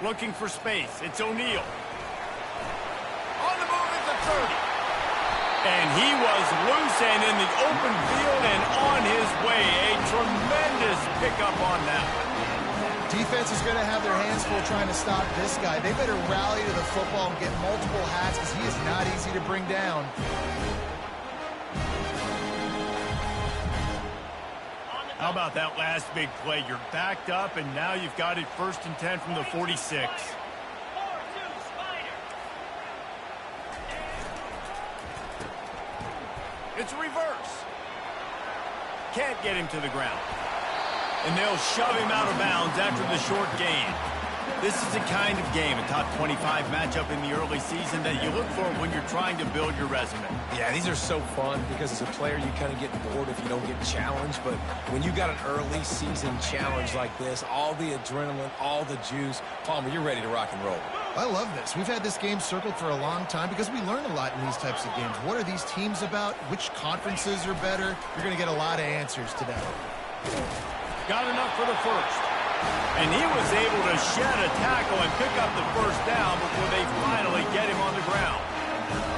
Looking for space. It's O'Neal. On the move at the 30. And he was loose and in the open field and on his way. A tremendous pickup on that one. Defense is going to have their hands full trying to stop this guy. They better rally to the football and get multiple hats because he is not easy to bring down. How about that last big play? You're backed up, and now you've got it 1st and 10 from the 46. It's a reverse. Can't get him to the ground. And they'll shove him out of bounds after the short gain. This is the kind of game, a top 25 matchup in the early season that you look for when you're trying to build your resume. Yeah, these are so fun because as a player, you kind of get bored if you don't get challenged. But when you got an early season challenge like this, all the adrenaline, all the juice, Palmer, you're ready to rock and roll. I love this. We've had this game circled for a long time because we learn a lot in these types of games. What are these teams about? Which conferences are better? You're going to get a lot of answers today. Got enough for the first. And he was able to shed a tackle and pick up the first down before they finally get him on the ground.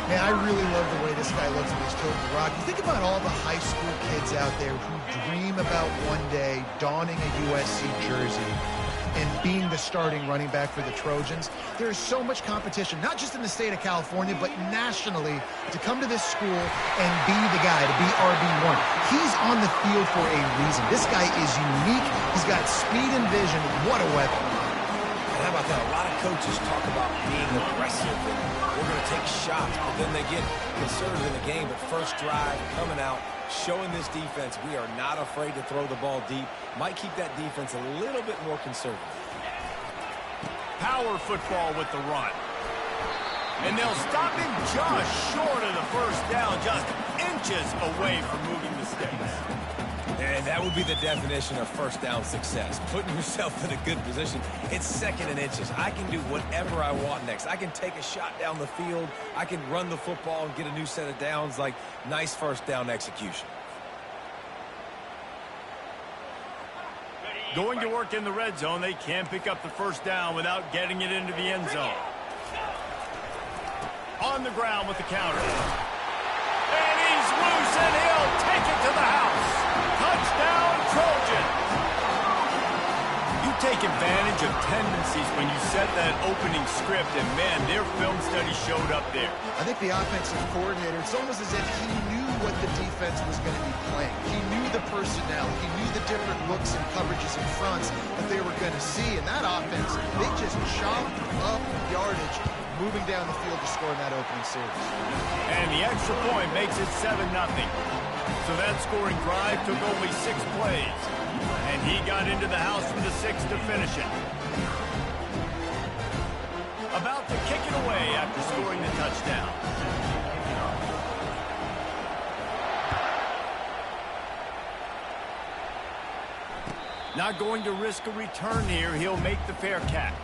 Man, I really love the way this guy looks when he's toting the rock. You think about all the high school kids out there who dream about one day donning a USC jersey and being the starting running back for the Trojans. There is so much competition, not just in the state of California, but nationally, to come to this school and be the guy, to be RB1. He's on the field for a reason. This guy is unique. He's got speed and vision. What a weapon. And how about that? A lot of coaches talk about being aggressive and we're going to take shots, but then they get conservative in the game. But first drive, coming out, showing this defense we are not afraid to throw the ball deep. Might keep that defense a little bit more conservative. Power football with the run. And they'll stop him just short of the first down, just inches away from moving the sticks. And that would be the definition of first down success. Putting yourself in a good position. It's 2nd and inches. I can do whatever I want next. I can take a shot down the field. I can run the football and get a new set of downs. Like, nice first down execution. Going to work in the red zone. They can't pick up the first down without getting it into the end zone. On the ground with the counter. And he's loose, and he'll take it to the house. Touchdown, Trojans. You take advantage of tendencies when you set that opening script, and, man, their film study showed up there. I think the offensive coordinator, it's almost as if he knew what the defense was going to be playing. He knew the personnel. He knew the different looks and coverages and fronts that they were going to see. And that offense, they just chopped up yardage moving down the field to score in that opening series. And the extra point makes it 7-0. So that scoring drive took only 6 plays. And he got into the house for the 6th to finish it. About to kick it away after scoring the touchdown. Not going to risk a return here. He'll make the fair catch.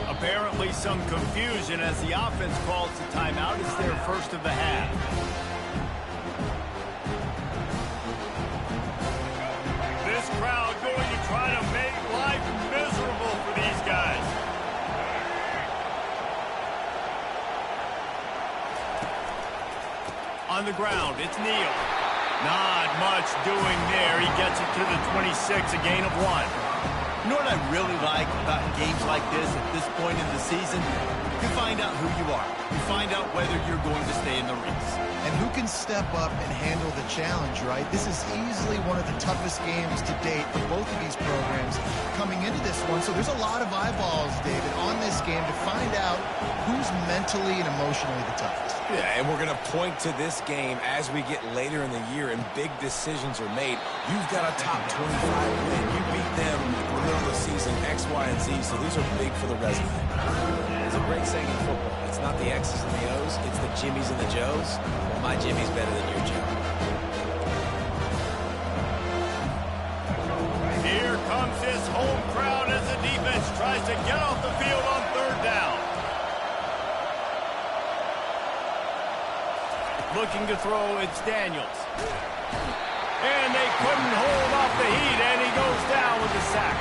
Apparently some confusion as the offense calls the timeout. It's their first of the half. This crowd going to try to make life miserable for these guys. On the ground, it's Neal. Not much doing there. He gets it to the 26, a gain of 1. You know what I really like about games like this at this point in the season? You find out who you are. You find out whether you're going to stay in the race. And who can step up and handle the challenge, right? This is easily one of the toughest games to date for both of these programs coming into this one. So there's a lot of eyeballs, David, on this game to find out who's mentally and emotionally the toughest. Yeah, and we're going to point to this game as we get later in the year and big decisions are made. You've got a top 25 win. You beat them in the middle of the season, X, Y, and Z, so these are big for the resume. There's a great saying in football. It's not the X's and the O's, it's the Jimmies and the Joes. Well, my Jimmy's better than your Joe. to get off the field on third down. Looking to throw, it's Daniels. And they couldn't hold off the heat, and he goes down with a sack.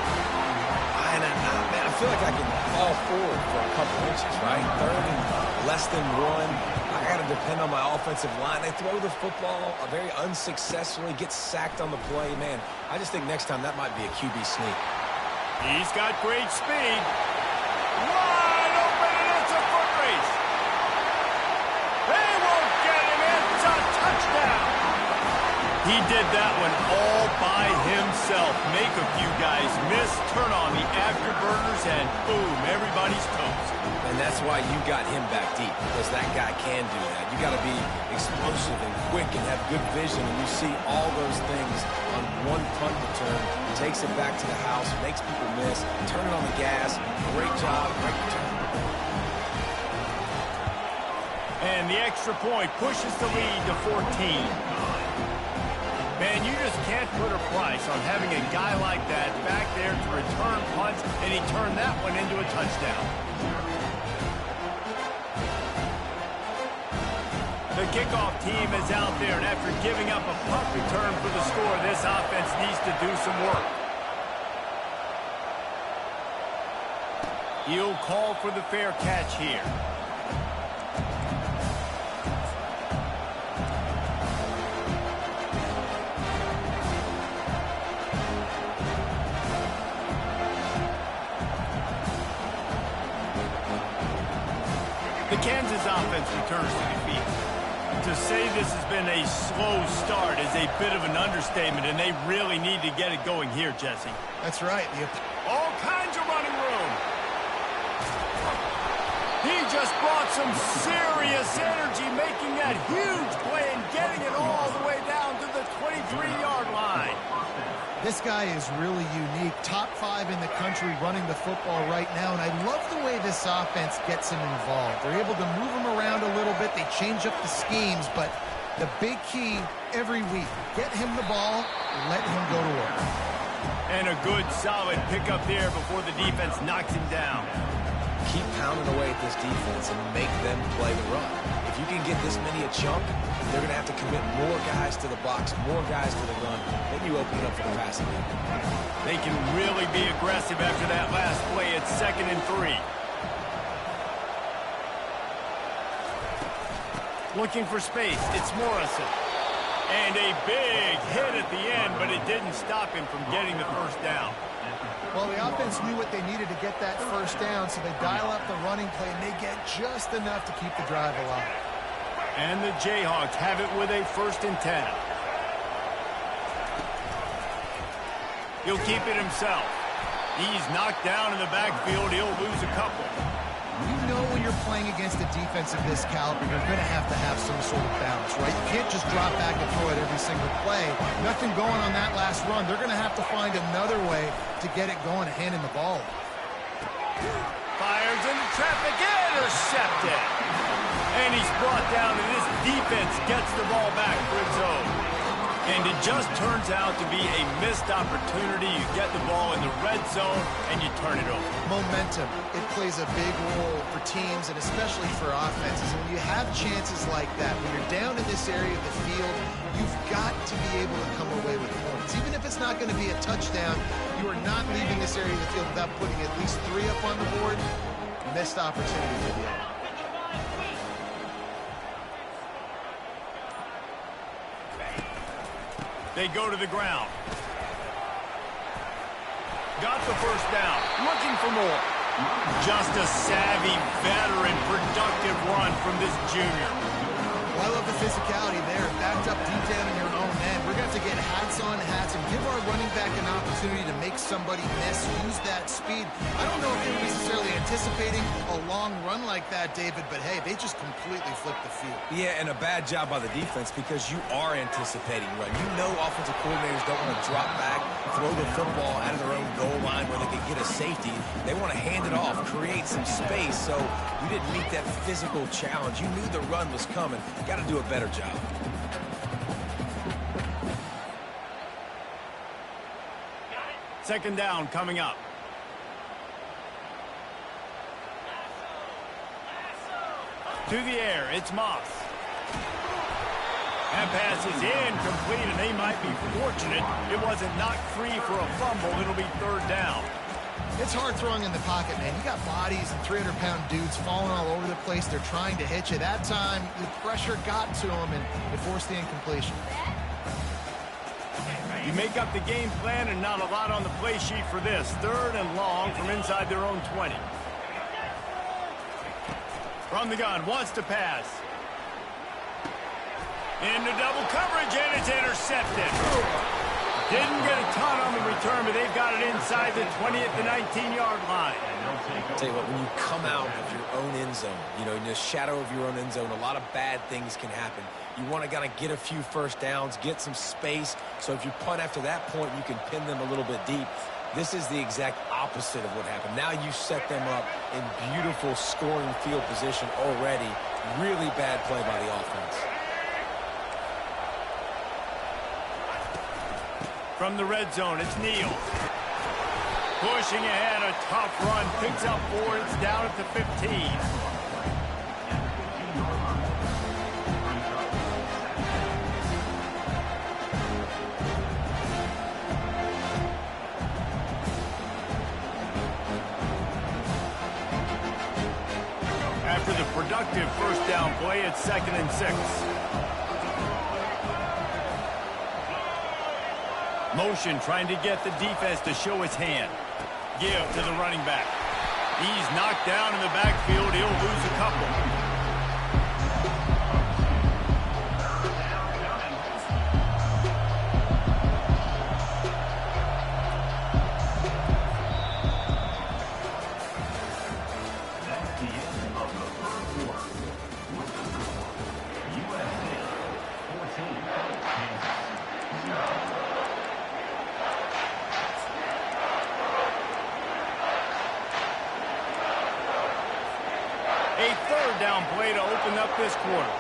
Man, I feel like I can fall forward for a couple inches, right? Third and less than one. I got to depend on my offensive line. They throw the football very unsuccessfully, get sacked on the play. Man, I just think next time that might be a QB sneak. He's got great speed. Wide open, and it's a foot race. They won't get him. It's a touchdown. He did that one all by himself. Make a few guys miss, turn on the afterburners, and boom, everybody's toast. And that's why you got him back deep, because that guy can do that. You got to be explosive and quick and have good vision, and you see all those things on one punt return. Takes it back to the house, makes people miss, turn it on the gas. Great job, great return. And the extra point pushes the lead to 14. Man, you just can't put a price on having a guy like that back there to return punts, and he turned that one into a touchdown. The kickoff team is out there, and after giving up a punt return for the score, this offense needs to do some work. He'll call for the fair catch here. The Kansas offense returns to defeat. To say this has been a slow start is a bit of an understatement, and they really need to get it going here, Jesse. That's right. All kinds of running room. He just brought some serious energy, making that huge play and getting it all the way down to the 23-yard line. This guy is really unique. Top 5 in the country running the football right now, and I love the way this offense gets him involved. They're able to move him around a little bit. They change up the schemes, but the big key every week, get him the ball, let him go to work. And a good, solid pickup there before the defense knocks him down. Keep pounding away at this defense and make them play the run. If you can get this many a chunk, they're going to have to commit more guys to the box, more guys to the run. Then you open it up for the passing game. They can really be aggressive after that last play. It's 2nd and 3. Looking for space. It's Morrison. And a big hit at the end, but it didn't stop him from getting the first down. Well, the offense knew what they needed to get that first down, so they dial up the running play, and they get just enough to keep the drive alive. And the Jayhawks have it with a 1st and 10. He'll keep it himself. He's knocked down in the backfield. He'll lose a couple. You know when you're playing against a defense of this caliber, you're going to have some sort of balance, right? You can't just drop back and throw it every single play. Nothing going on that last run. They're going to have to find another way to get it going and handing the ball. Fires into traffic, intercepted. And he's brought down, and this defense gets the ball back for its own. And it just turns out to be a missed opportunity. You get the ball in the red zone, and you turn it over. Momentum, it plays a big role for teams and especially for offenses. And when you have chances like that, when you're down in this area of the field, you've got to be able to come away with points. Even if it's not going to be a touchdown, you are not leaving this area of the field without putting at least 3 up on the board. Missed opportunity for the other. They go to the ground. Got the first down. Looking for more. Just a savvy, veteran, productive run from this junior. Well, I love the physicality there. Backed up deep down in your own end. We're going to have to get hats on hats and give our running back an opportunity to make somebody miss, use that speed. I don't know if they were necessarily anticipating a long run like that, David, but hey, they just completely flipped the field. Yeah, and a bad job by the defense because you are anticipating run. You know offensive coordinators don't want to drop back, throw the football out of their own goal line where they can get a safety. They want to hand it off, create some space, so you didn't meet that physical challenge. You knew the run was coming. Got to do a better job. Second down coming up. To the air, it's Moss. That pass is incomplete, and they might be fortunate it wasn't knocked free for a fumble. It'll be third down. It's hard throwing in the pocket, man. You got bodies and 300-pound dudes falling all over the place. They're trying to hit you. That time, the pressure got to them, and it forced the incompletion. You make up the game plan and not a lot on the play sheet for this. Third and long from inside their own 20. From the gun, wants to pass. Into double coverage, and it's intercepted. Didn't get a ton on the return, but they've got it inside the 20 at the 19-yard line. I'll tell you what, when you come out of your own end zone, you know, in the shadow of your own end zone, a lot of bad things can happen. You want to kind of get a few first downs, get some space, so if you punt after that point, you can pin them a little bit deep. This is the exact opposite of what happened. Now you set them up in beautiful scoring field position already. Really bad play by the offense. From the red zone, it's Neal. Pushing ahead, a tough run. Picks up 4. It's down at the 15. After the productive first down play, it's 2nd and 6. Motion trying to get the defense to show his hand. Give to the running back. He's knocked down in the backfield. He'll lose a couple. A third down play to open up this quarter.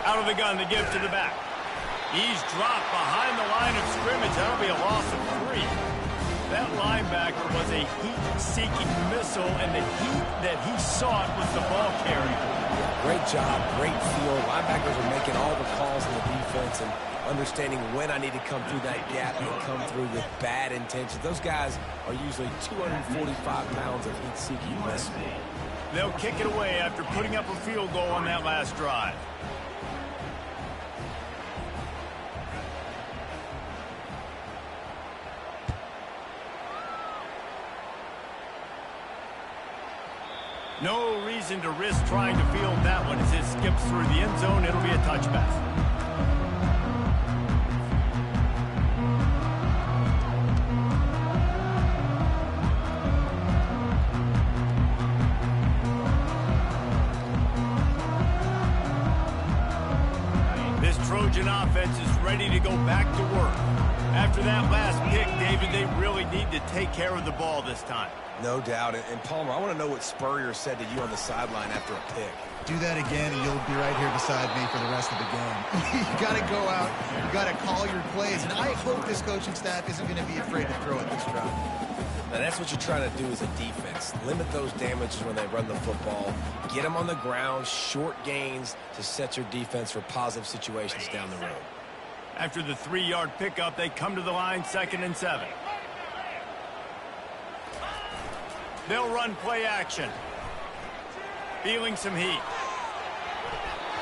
Out of the gun to give to the back. He's dropped behind the line of scrimmage. That'll be a loss of 3. That linebacker was a heat-seeking missile, and the heat that he sought was the ball carrier. Great job, great feel. Linebackers are making all the calls in the defense and understanding when I need to come through that gap and come through with bad intentions. Those guys are usually 245 pounds of heat-seeking missile. They'll kick it away after putting up a field goal on that last drive. No reason to risk trying to field that one as it skips through the end zone. It'll be a touchback. This Trojan offense is ready to go back to work. After that last pick, David, they really need to take care of the ball this time. No doubt. And Palmer, I want to know what Spurrier said to you on the sideline after a pick. Do that again, and you'll be right here beside me for the rest of the game. You got to go out. You got to call your plays. And I hope this coaching staff isn't going to be afraid to throw at this drive. Now, that's what you're trying to do as a defense. Limit those damages when they run the football. Get them on the ground, short gains to set your defense for positive situations down the road. After the 3-yard pickup, they come to the line, 2nd and 7. They'll run play action. Feeling some heat.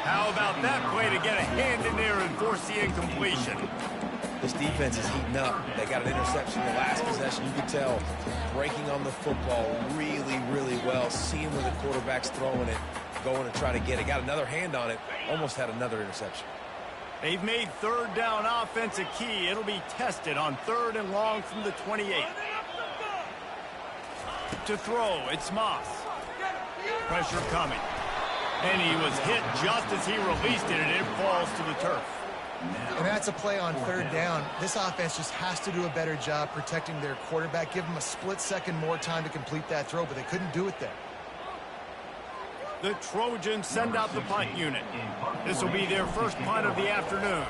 How about that play to get a hand in there and force the incompletion? This defense is heating up. They got an interception in the last possession. You can tell breaking on the football really, really well. Seeing where the quarterback's throwing it, going to try to get it. Got another hand on it. Almost had another interception. They've made third down offense a key. It'll be tested on 3rd and long from the 28. To throw, it's Moss. Pressure coming. And he was hit just as he released it, and it falls to the turf. And that's a play on 3rd down. This offense just has to do a better job protecting their quarterback. Give them a split second more time to complete that throw, but they couldn't do it there. The Trojans send out the punt unit. This will be their first punt of the afternoon.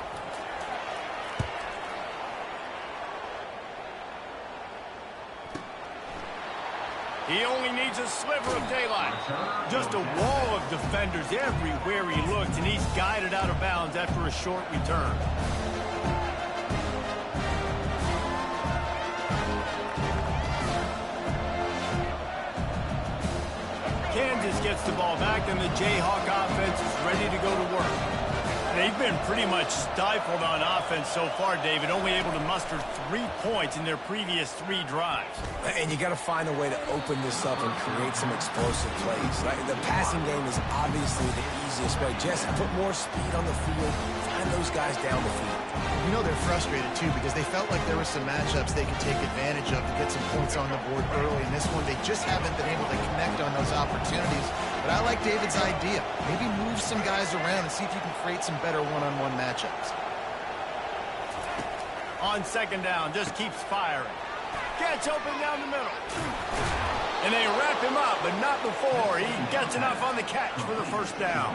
He only needs a sliver of daylight. Just a wall of defenders everywhere he looks, and he's guided out of bounds after a short return. Kansas gets the ball back, and the Jayhawk offense is ready to go to work. They've been pretty much stifled on offense so far, David, only able to muster 3 points in their previous 3 drives. And you got to find a way to open this up and create some explosive plays. The passing game is obviously the easiest way. Just put more speed on the field, find those guys down the field. You know they're frustrated, too, because they felt like there were some matchups they could take advantage of to get some points on the board early. In this one, they just haven't been able to connect on those opportunities. But I like David's idea. Maybe move some guys around and see if you can create some better one-on-one matchups. On second down, just keeps firing. Gets open down the middle. And they wrap him up, but not before he gets enough on the catch for the first down.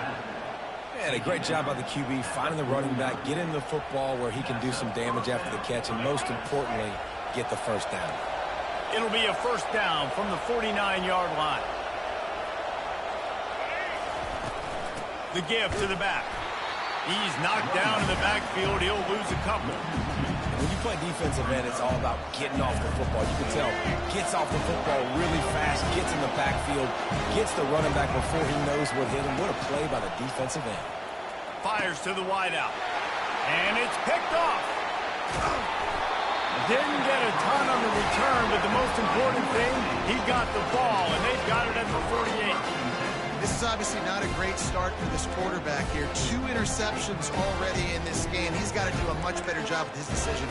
And a great job by the QB finding the running back, getting the football where he can do some damage after the catch, and most importantly, get the first down. It'll be a first down from the 49-yard line. The give to the back. He's knocked down in the backfield. He'll lose a couple. When you play defensive end, it's all about getting off the football. You can tell, gets off the football really fast, gets in the backfield, gets the running back before he knows what hit him. What a play by the defensive end. Fires to the wideout. And it's picked off. Didn't get a ton on the return, but the most important thing, he got the ball, and they've got it at the 48. This is obviously not a great start for this quarterback here. 2 interceptions already in this game. He's got to do a much better job with his decision.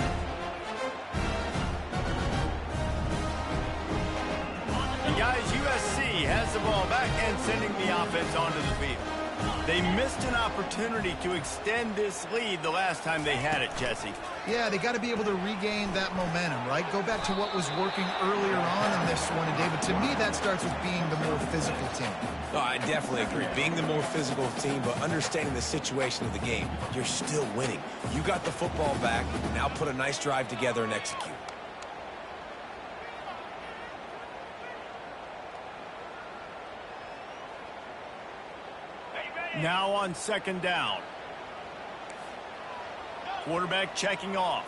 The guys, USC has the ball back and sending the offense onto the field. They missed an opportunity to extend this lead the last time they had it, Jesse. Yeah, they got to be able to regain that momentum, right? Go back to what was working earlier on in this one. And, David, to me, that starts with being the more physical team. Oh, I definitely agree. Being the more physical team, but understanding the situation of the game. You're still winning. You got the football back. Now put a nice drive together and execute. Now on second down. Quarterback checking off.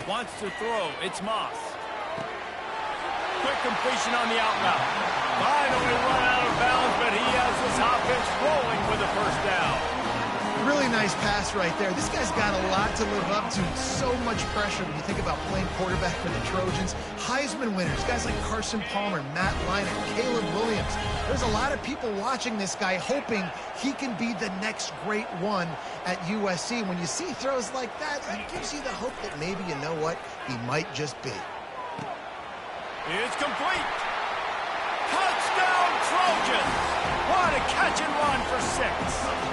Wants to throw. It's Moss. Quick completion on the out route. Finally run out of bounds, but he has this offense rolling with a first down. Really nice pass right there. This guy's got a lot to live up to. So much pressure when you think about playing quarterback for the Trojans. Heisman winners, guys like Carson Palmer, Matt Leinart, Caleb Williams. There's a lot of people watching this guy hoping he can be the next great one at USC. When you see throws like that, it gives you the hope that maybe, you know what, he might just be. It's complete. Touchdown Trojans. What a catch and run for 6.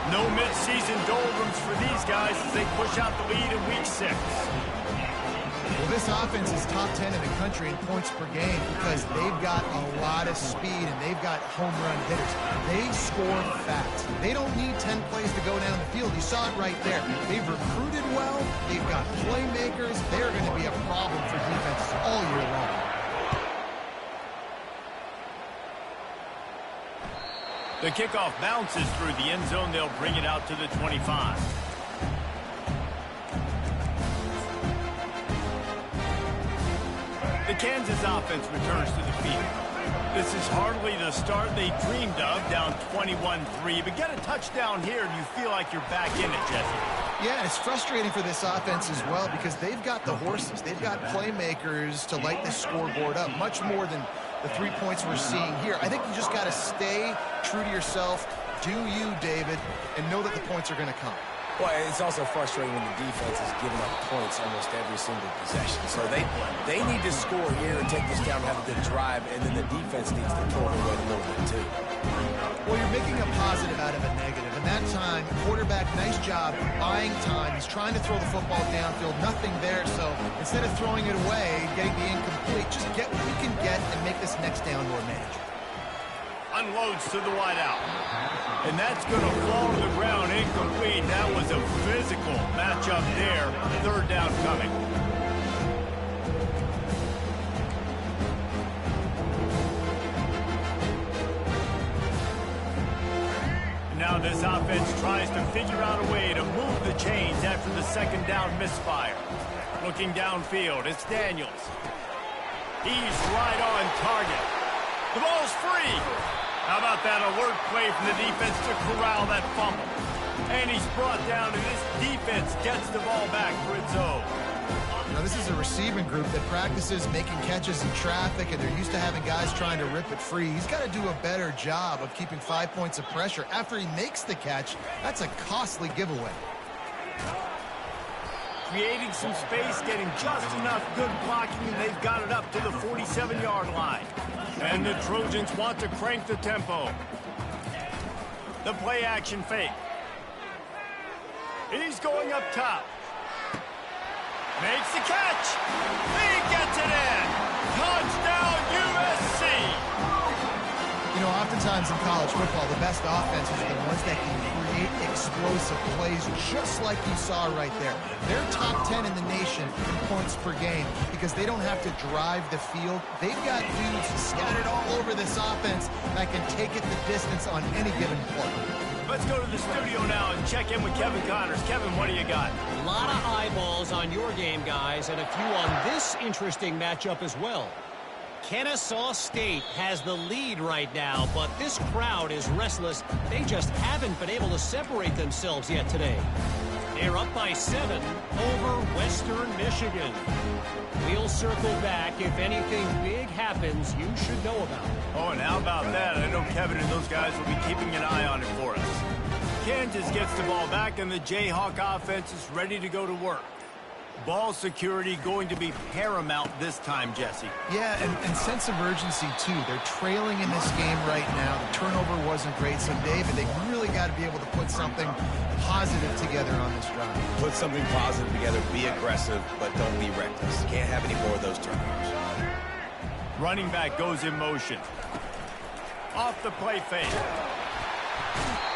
No midseason doldrums for these guys as they push out the lead in week 6. Well, this offense is top 10 in the country in points per game because they've got a lot of speed and they've got home run hitters. They score fast. They don't need 10 plays to go down the field. You saw it right there. They've recruited well. They've got playmakers. They're going to be a problem for defenses all year long. The kickoff bounces through the end zone. They'll bring it out to the 25. The Kansas offense returns to the field. This is hardly the start they dreamed of, down 21-3. But get a touchdown here and you feel like you're back in it, Jesse. Yeah, it's frustrating for this offense as well because they've got the horses. They've got playmakers to light the scoreboard up, much more than the 3 points we're seeing here. I think you just got to stay true to yourself, do you, David, and know that the points are going to come. Well, it's also frustrating when the defense is giving up points almost every single possession. So they need to score here and take this down and have a good drive, and then the defense needs to pull their weight a little bit too. Well, you're making a positive out of a negative. And that time, quarterback, nice job buying time. He's trying to throw the football downfield. Nothing there. So instead of throwing it away, getting the incomplete, just get what you can get and make this next down more manageable. A Unloads to the wideout. And that's going to fall to the ground incomplete. That was a physical matchup there. Third down coming. Now this offense tries to figure out a way to move the chains after the second down misfire. Looking downfield, it's Daniels. He's right on target. The ball's free. How about that alert play from the defense to corral that fumble? And he's brought down, and this defense gets the ball back for its own. Now, this is a receiving group that practices making catches in traffic, and they're used to having guys trying to rip it free. He's got to do a better job of keeping 5 points of pressure. After he makes the catch, that's a costly giveaway. Creating some space, getting just enough good blocking, and they've got it up to the 47-yard line. And the Trojans want to crank the tempo. The play-action fake. He's going up top. Makes the catch. He gets it in. Touchdown, USC. You know, oftentimes in college football, the best offenses are the ones that can create explosive plays, just like you saw right there. They're top 10 in the nation in points per game because they don't have to drive the field. They've got dudes scattered all over this offense that can take it the distance on any given play. Let's go to the studio now and check in with Kevin Connors. Kevin, what do you got? A lot of eyeballs on your game, guys, and a few on this interesting matchup as well. Kennesaw State has the lead right now, but this crowd is restless. They just haven't been able to separate themselves yet today. They're up by 7 over Western Michigan. We'll circle back. If anything big happens, you should know about it. Oh, and how about that? I know Kevin and those guys will be keeping an eye on it for us. Kansas gets the ball back, and the Jayhawk offense is ready to go to work. Ball security going to be paramount this time, Jesse. Yeah, and sense of urgency, too. They're trailing in this game right now. The turnover wasn't great, so, David, they really got to be able to put something positive together on this drive. Put something positive together, be aggressive, but don't be reckless. Can't have any more of those turnovers. Running back goes in motion. Off the play fake.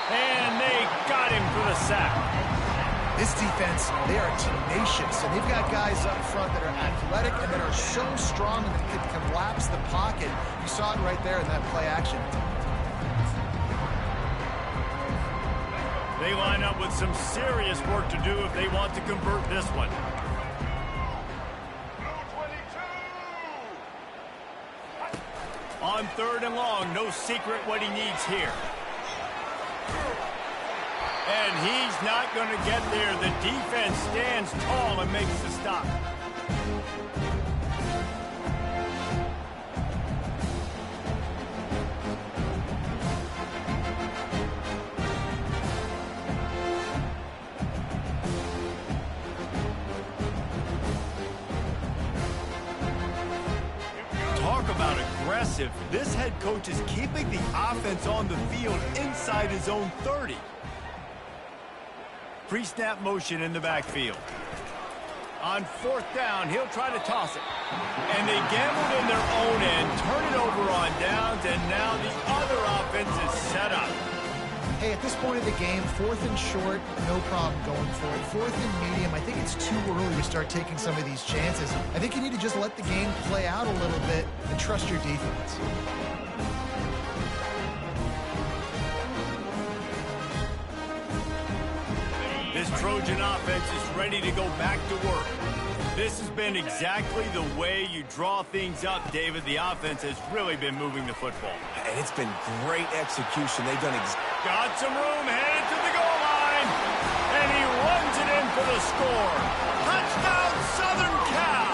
And they got him for the sack. This defense, they are tenacious, and they've got guys up front that are athletic and that are so strong and that can collapse the pocket. You saw it right there in that play action. They line up with some serious work to do if they want to convert this one. On 3rd and long, no secret what he needs here. And he's not going to get there. The defense stands tall and makes the stop. Talk about aggressive. This head coach is keeping the offense on the field inside his own 30. Pre-snap motion in the backfield. On 4th down, he'll try to toss it. And they gambled in their own end, turn it over on downs, and now the other offense is set up. Hey, at this point of the game, 4th and short, no problem going for it. 4th and medium, I think it's too early to start taking some of these chances. I think you need to just let the game play out a little bit and trust your defense. This Trojan offense is ready to go back to work. This has been exactly the way you draw things up, David. The offense has really been moving the football. And it's been great execution. They've done got some room, headed to the goal line. And he runs it in for the score. Touchdown, Southern Cal.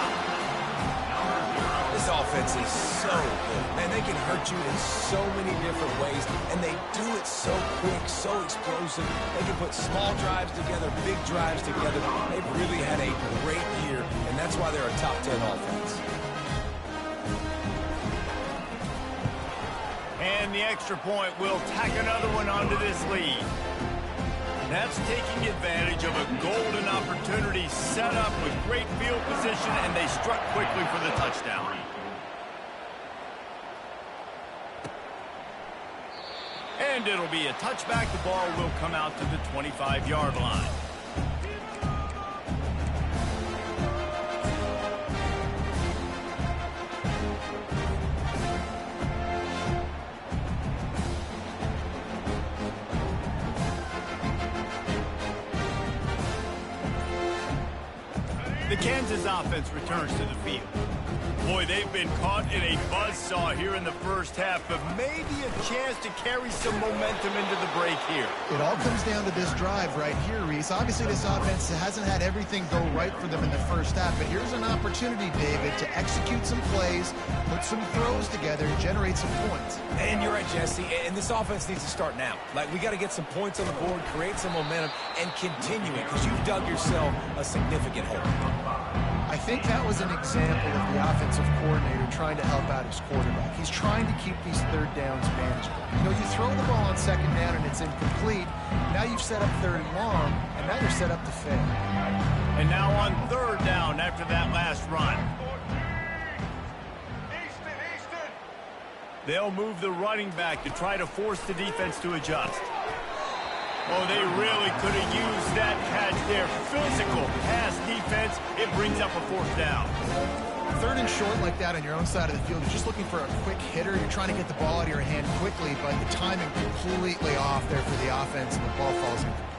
This offense is so good. Man, they can hurt you in so many different ways, and they do it so quick, so explosive. They can put small drives together, big drives together. They've really had a great year, and that's why they're a top 10 offense. And the extra point will tack another one onto this lead. That's taking advantage of a golden opportunity set up with great field position, and they struck quickly for the touchdown. And it'll be a touchback. The ball will come out to the 25-yard line. The Kansas offense returns to the field. Boy, they've been caught in a buzzsaw here in the first half, but maybe a chance to carry some momentum into the break here. It all comes down to this drive right here, Reese. Obviously, this offense hasn't had everything go right for them in the first half, but here's an opportunity, David, to execute some plays, put some throws together, and generate some points. And you're right, Jesse, and this offense needs to start now. Like, we got to get some points on the board, create some momentum, and continue it, because you've dug yourself a significant hole. I think that was an example of the offensive coordinator trying to help out his quarterback. He's trying to keep these third downs manageable. You know, you throw the ball on second down and it's incomplete. Now you've set up third and long, and now you're set up to fail. And now on third down after that last run. They'll move the running back to try to force the defense to adjust. Oh, they really could have used that catch there. Physical pass defense. It brings up a fourth down. Third and short like that on your own side of the field, you're just looking for a quick hitter. You're trying to get the ball out of your hand quickly, but the timing completely off there for the offense, and the ball falls incomplete.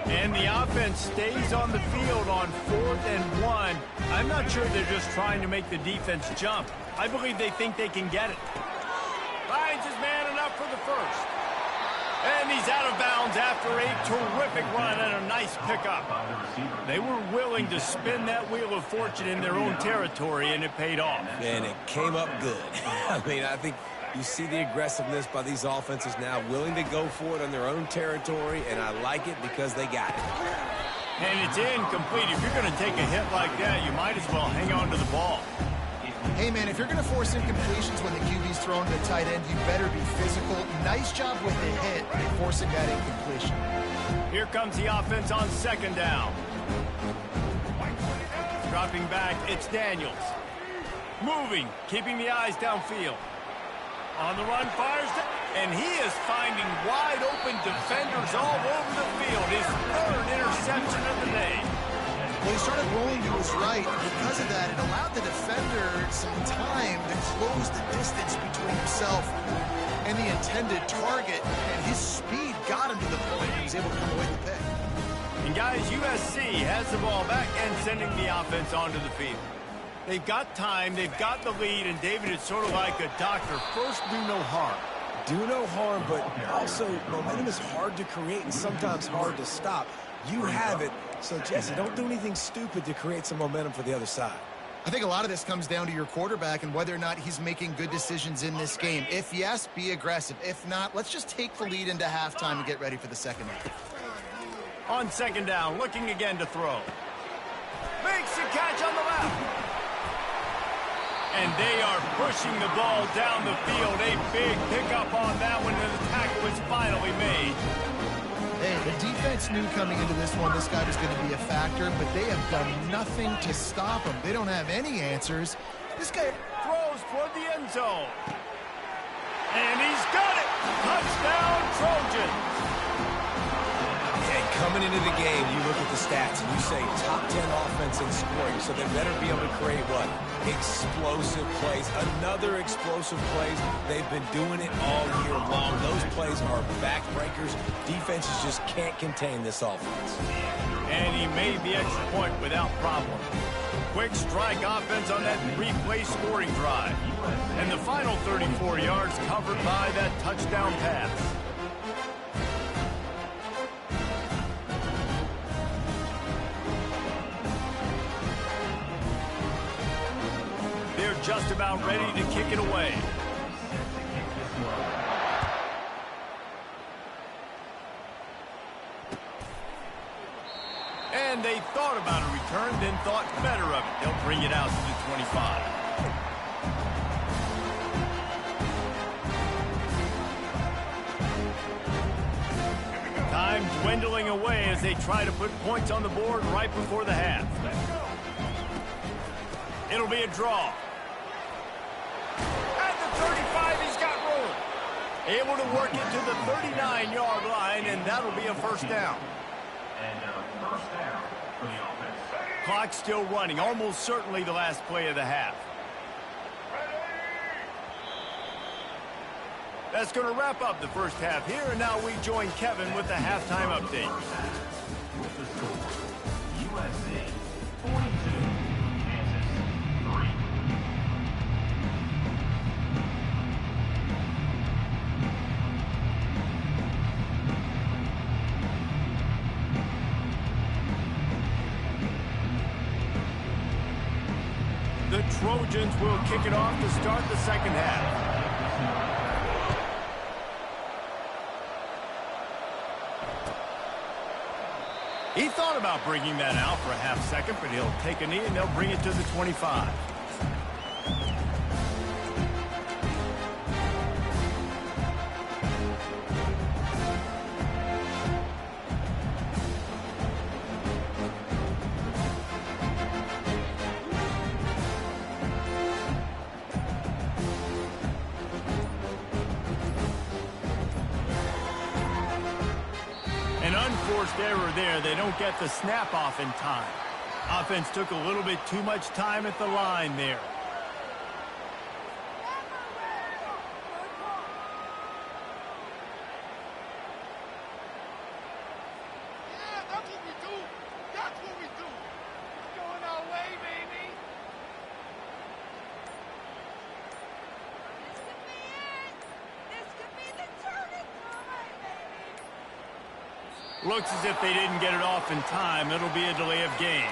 And the offense stays on the field on 4th and 1. I'm not sure they're just trying to make the defense jump. I believe they think they can get it. Finds his man enough for the first. And he's out of bounds after a terrific run and a nice pickup. They were willing to spin that wheel of fortune in their own territory, and it paid off. And it came up good. I mean, I think you see the aggressiveness by these offenses now, willing to go for it on their own territory, and I like it because they got it. And it's incomplete. If you're going to take a hit like that, you might as well hang on to the ball. Hey, man, if you're going to force incompletions when the QB's throwing to the tight end, you better be physical. Nice job with the hit, forcing that incompletion. Here comes the offense on second down. Dropping back, it's Daniels. Moving, keeping the eyes downfield. On the run, fires, and he is finding wide-open defenders all over the field. His third interception of the day. Well, he started rolling to his right, and because of that, it allowed the defender some time to close the distance between himself and the intended target, and his speed got him to the point he was able to come away with the pick. And guys, USC has the ball back and sending the offense onto the field. They've got time, they've got the lead, and David, it's sort of like a doctor. First, do no harm. Do no harm, but also momentum is hard to create and sometimes hard to stop. You have it, so Jesse, don't do anything stupid to create some momentum for the other side. I think a lot of this comes down to your quarterback and whether or not he's making good decisions in this game. If yes, be aggressive. If not, let's just take the lead into halftime and get ready for the second half. On second down, looking again to throw. Makes the catch on the left. And they are pushing the ball down the field. A big pickup on that one, and the tackle was finally made. Hey, the defense knew coming into this one this guy was going to be a factor, but they have done nothing to stop him. They don't have any answers. This guy throws toward the end zone. And he's got it. Touchdown, Trojans. And coming into the game, you look at the stats and you say top 10 offense in scoring, so they better be able to create what? Explosive plays. Another explosive plays. They've been doing it all year long. Those plays are backbreakers. Defenses just can't contain this offense. And he made the extra point without problem. Quick strike offense on that replay scoring drive. And the final 34 yards covered by that touchdown pass. They're just about ready to kick it away. And they thought about a return, then thought better of it. They'll bring it out to the 25. Time dwindling away as they try to put points on the board right before the half. It'll be a draw. At the 35, he's got room. Able to work it to the 39-yard line, and that'll be a first down. First down for the offense. Clock still running, almost certainly the last play of the half. That's going to wrap up the first half here, and now we join Kevin with the halftime update. With the score, USA 42, Kansas 3. The Trojans will kick it off to start the second half. He thought about bringing that out for a half second, but he'll take a knee and they'll bring it to the 25. An unforced error there. They don't get the snap off in time. Offense took a little bit too much time at the line there. Looks as if they didn't get it off in time. It'll be a delay of game.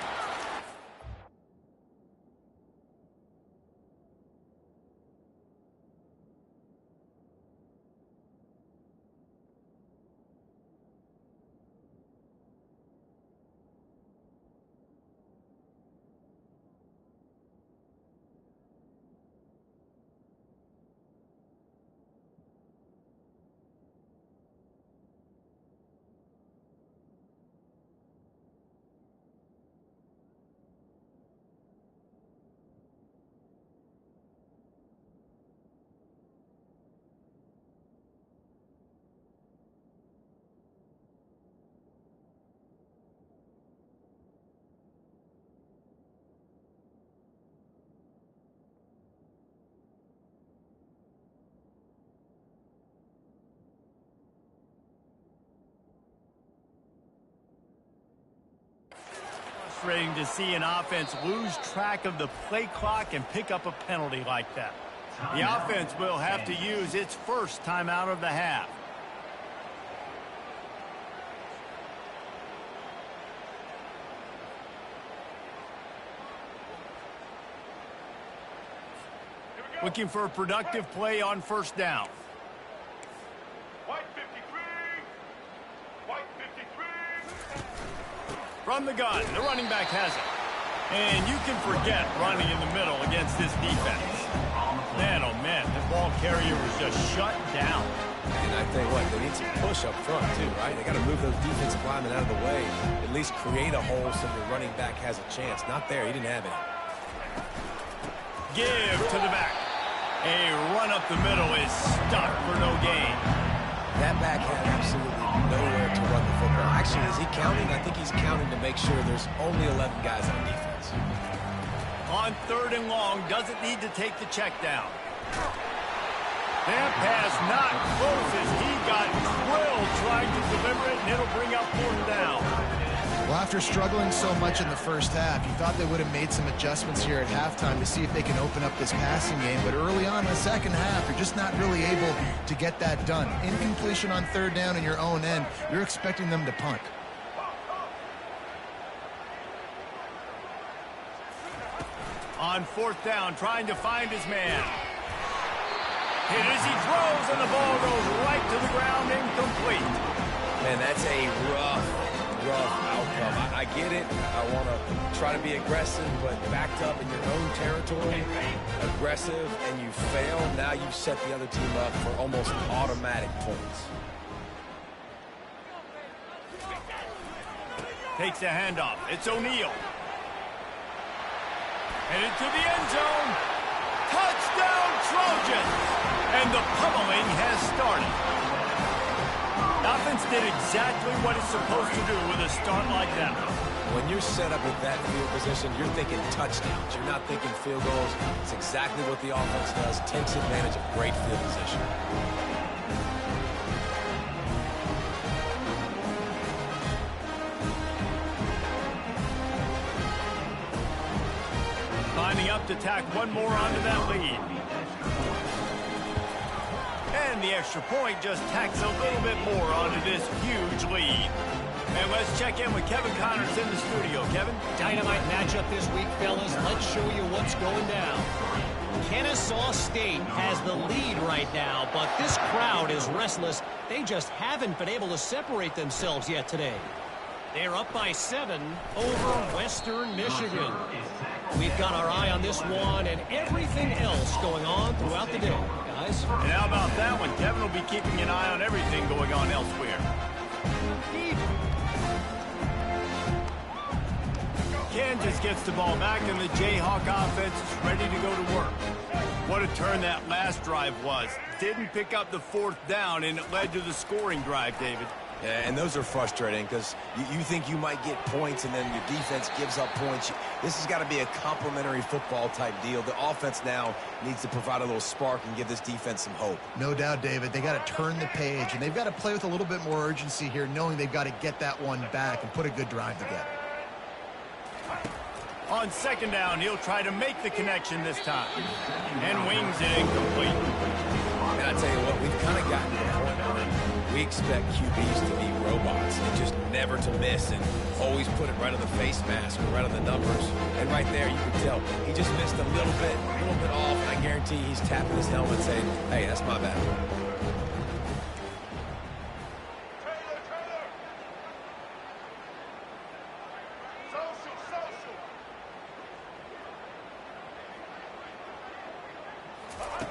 Frustrating to see an offense lose track of the play clock and pick up a penalty like that. The offense will have to use its first timeout of the half. Looking for a productive play on first down. White 53. White 53. From the gun, the running back has it. And you can forget running in the middle against this defense. Man, oh man, the ball carrier was just shut down. And I tell you what, they need some push up front too, right? They got to move those defensive linemen out of the way. At least create a hole so the running back has a chance. Not there, he didn't have it. Give to the back. A run up the middle is stuck for no gain. That back had absolutely nowhere to run the football. Actually, is he counting? I think he's counting to make sure there's only 11 guys on defense. On third and long, doesn't need to take the check down. That pass not close as he got drilled trying to deliver it, and it'll bring up fourth down. Well, after struggling so much in the first half, you thought they would have made some adjustments here at halftime to see if they can open up this passing game. But early on in the second half, you're just not really able to get that done. Incompletion on third down in your own end, you're expecting them to punt. On fourth down, trying to find his man. Hit as he throws, and the ball goes right to the ground, incomplete. Man, that's a rough outcome. I get it. I want to try to be aggressive, but backed up in your own territory, aggressive, and you fail. Now you set the other team up for almost automatic points. Takes a handoff. It's O'Neal. Headed to the end zone. Touchdown, Trojans! And the pummeling has started. Offense did exactly what it's supposed to do with a start like that. When you're set up with that field position, you're thinking touchdowns. You're not thinking field goals. It's exactly what the offense does. Takes advantage of great field position. Lining up to tack one more onto that lead. And the extra point just tacks a little bit more onto this huge lead. And let's check in with Kevin Connors in the studio. Kevin? Dynamite matchup this week, fellas. Let's show you what's going down. Ncaa State has the lead right now, but this crowd is restless. They just haven't been able to separate themselves yet today. They're up by 7 over Western Michigan. We've got our eye on this one and everything else going on throughout the day, guys. And how about that one? Kevin will be keeping an eye on everything going on elsewhere. Kansas gets the ball back, and the Jayhawk offense is ready to go to work. What a turn that last drive was. Didn't pick up the 4th down, and it led to the scoring drive, David. Yeah, and those are frustrating because you think you might get points and then your defense gives up points. This has got to be a complementary football type deal. The offense now needs to provide a little spark and give this defense some hope. No doubt, David. They got to turn the page, and they've got to play with a little bit more urgency here, knowing they've got to get that one back and put a good drive together. On 2nd down, he'll try to make the connection this time. And wings it incomplete. And I tell you what, we've kind of gotten to the point where we expect QBs to be robots and just never to miss and always put it right on the face mask or right on the numbers. And right there, you can tell he just missed a little bit off, and I guarantee he's tapping his helmet saying, hey, that's my bad.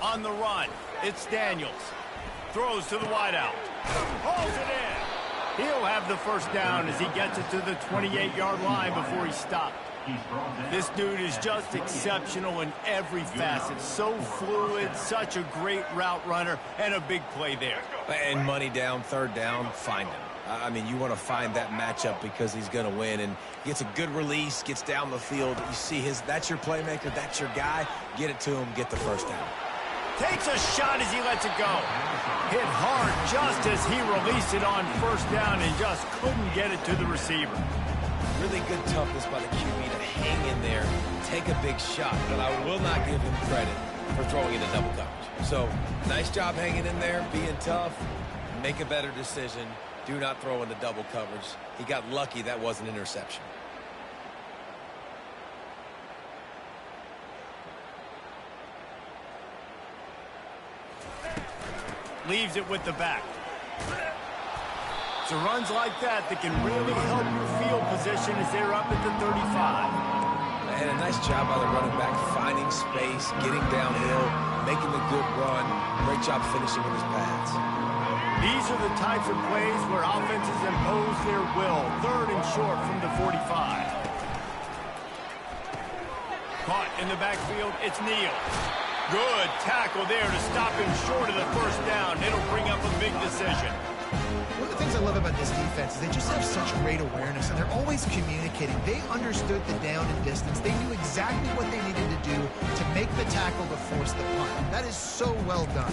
On the run, it's Daniels. Throws to the wideout. Hauls it in. He'll have the 1st down as he gets it to the 28-yard line before he stopped. This dude is just exceptional in every facet. So fluid, such a great route runner, and a big play there. And money down, 3rd down, find him. I mean, you want to find that matchup because he's going to win, and gets a good release, gets down the field. You see that's your playmaker, that's your guy. Get it to him, get the 1st down. Takes a shot as he lets it go. Hit hard just as he released it on 1st down and just couldn't get it to the receiver. Really good toughness by the QB to hang in there, take a big shot, but I will not give him credit for throwing into double coverage. So, nice job hanging in there, being tough, make a better decision. Do not throw into double coverage. He got lucky that was an interception. Leaves it with the back. So runs like that can really help your field position as they're up at the 35. And a nice job by the running back, finding space, getting downhill, making a good run. Great job finishing with his pads. These are the types of plays where offenses impose their will. 3rd and short from the 45. Caught in the backfield, it's Neal. Good tackle there to stop him short of the 1st down. It'll bring up a big decision. One of the things I love about this defense is they just have such great awareness, and they're always communicating. They understood the down and distance. They knew exactly what they needed to do to make the tackle to force the punt. That is so well done.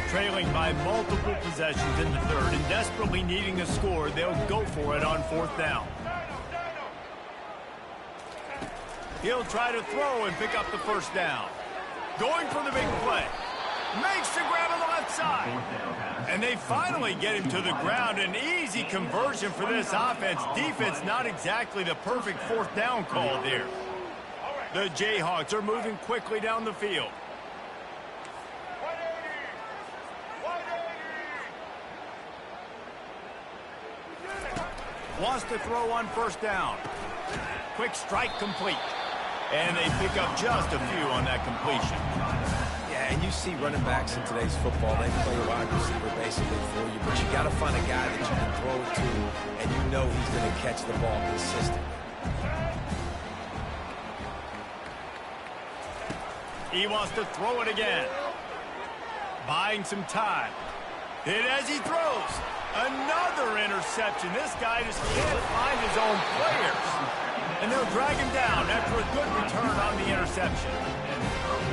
Trailing by multiple possessions in the 3rd and desperately needing a score, they'll go for it on 4th down. He'll try to throw and pick up the 1st down. Going for the big play. Makes the grab on the left side. And they finally get him to the ground. An easy conversion for this offense. Defense not exactly the perfect 4th down call there. The Jayhawks are moving quickly down the field. Wants to throw on 1st down. Quick strike complete. And they pick up just a few on that completion. Yeah, and you see running backs in today's football, they play a wide receiver basically for you, but you got to find a guy that you can throw it to, and you know he's going to catch the ball consistently. He wants to throw it again. Buying some time. Hit as he throws. Another interception. This guy just can't find his own players. And they'll drag him down after a good return on the interception.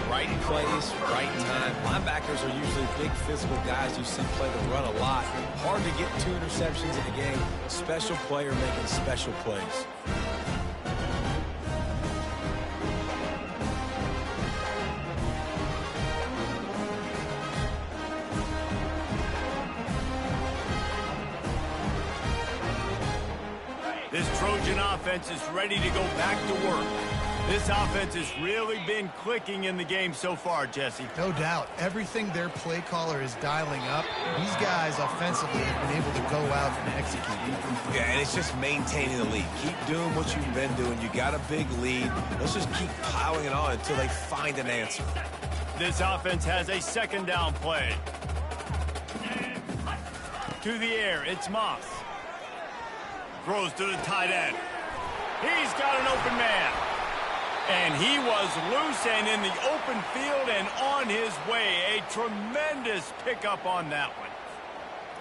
Right plays, right time. Linebackers are usually big physical guys you see play the run a lot. Hard to get 2 interceptions in a game. Special player making special plays. This Trojan offense is ready to go back to work. This offense has really been clicking in the game so far, Jesse. No doubt. Everything their play caller is dialing up, these guys offensively have been able to go out and execute. Yeah, and it's just maintaining the lead. Keep doing what you've been doing. You got a big lead. Let's just keep piling it on until they find an answer. This offense has a second down play. To the air, it's Moss. Throws to the tight end. He's got an open man. And he was loose and in the open field and on his way. A tremendous pickup on that one.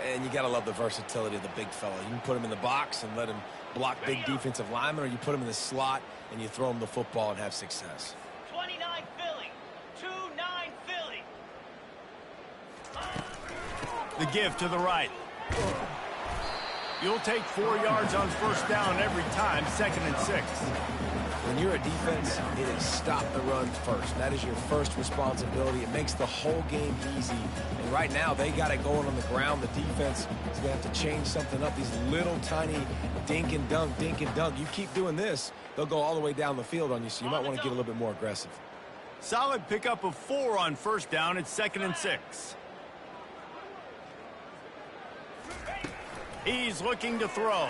And you got to love the versatility of the big fella. You can put him in the box and let him block big defensive linemen, or you put him in the slot and you throw him the football and have success. 29 Philly. 2-9 Philly. The give to the right. You'll take 4 yards on first down every time, 2nd and 6. When you're a defense, it is stop the run first. That is your first responsibility. It makes the whole game easy. And right now, they got it going on the ground. The defense is going to have to change something up. These little tiny dink and dunk, dink and dunk. You keep doing this, they'll go all the way down the field on you, so you might want to get a little bit more aggressive. Solid pickup of 4 on first down. It's 2nd and 6. He's looking to throw.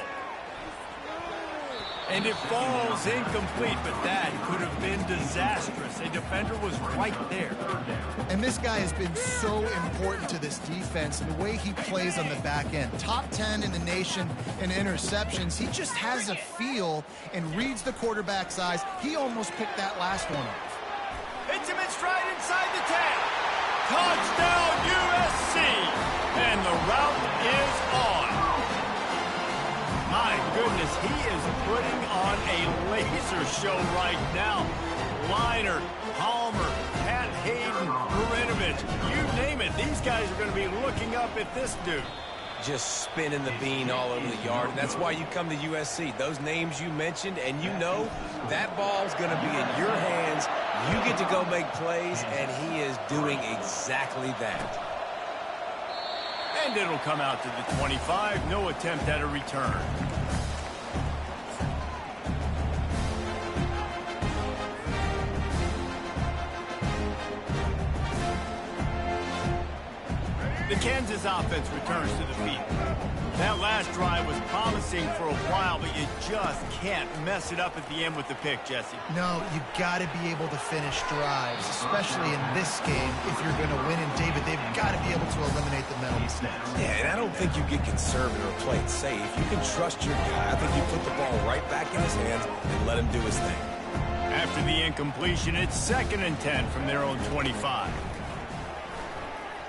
And it falls incomplete, but that could have been disastrous. A defender was right there. And this guy has been so important to this defense and the way he plays on the back end. Top 10 in the nation in interceptions. He just has a feel and reads the quarterback's eyes. He almost picked that last one off. Hits him in stride inside the 10. Touchdown USC. And the route is on. My goodness, he is putting on a laser show right now. Liner, Palmer, Pat Hayden, Marinovich, you name it. These guys are going to be looking up at this dude. Just spinning the bean all over the yard. And that's why you come to USC. Those names you mentioned, and you know that ball's going to be in your hands. You get to go make plays, and he is doing exactly that. And it'll come out to the 25. No attempt at a return. The Kansas offense returns to the field. That last drive was promising for a while, but you just can't mess it up at the end with the pick, Jesse. No, you got to be able to finish drives, especially in this game. If you're going to win, and David, they've got to be able to eliminate the mental mistakes. Yeah, and I don't think you get conservative or play it safe. You can trust your guy. I think you put the ball right back in his hands and let him do his thing. After the incompletion, it's 2nd and 10 from their own 25.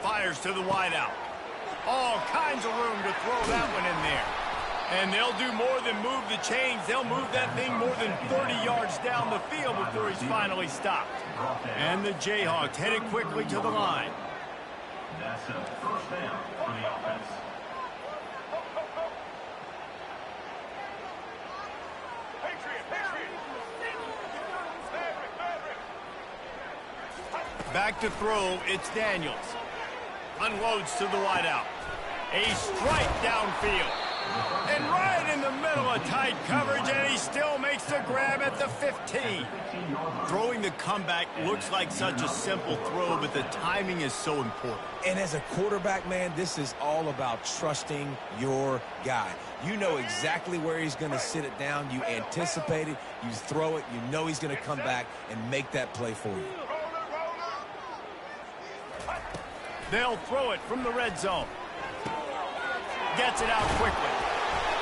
Fires to the wideout. All kinds of room to throw that one in there. And they'll do more than move the chains. They'll move that thing more than 30 yards down the field before he's finally stopped. And the Jayhawks headed quickly to the line. That's a first down for the offense. Back to throw, it's Daniels. Unloads to the wideout. A strike downfield. And right in the middle of tight coverage, and he still makes the grab at the 15. Throwing the comeback looks like such a simple throw, but the timing is so important. And as a quarterback, man, this is all about trusting your guy. You know exactly where he's going to sit it down. You anticipate it. You throw it. You know he's going to come back and make that play for you. They'll throw it from the red zone. Gets it out quickly.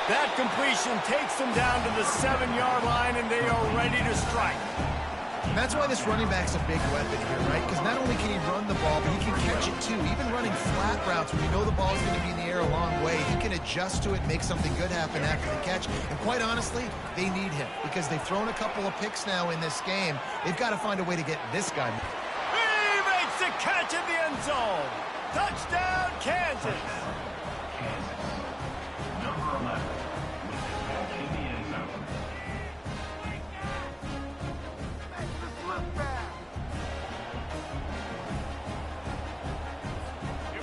That completion takes them down to the 7-yard line, and they are ready to strike. And that's why this running back's a big weapon here, right? Because not only can he run the ball, but he can catch it too. Even running flat routes when you know the ball's going to be in the air a long way, he can adjust to it and make something good happen after the catch. And quite honestly, they need him because they've thrown a couple of picks now in this game. They've got to find a way to get this guy. He makes the catch in the end zone. Touchdown, Kansas. Number 11 with the catch in the end zone.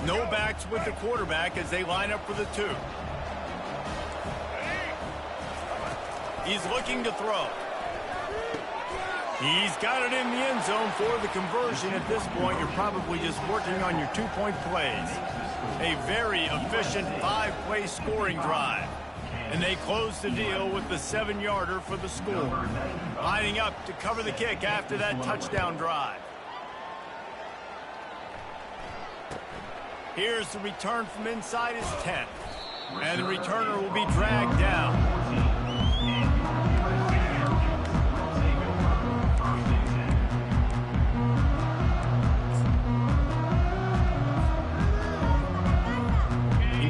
No backs with the quarterback as they line up for the 2. He's looking to throw. He's got it in the end zone for the conversion. At this point, you're probably just working on your 2-point plays. A very efficient 5-play scoring drive. And they close the deal with the 7-yarder for the score. Lining up to cover the kick after that touchdown drive. Here's the return from inside his 10. And the returner will be dragged down.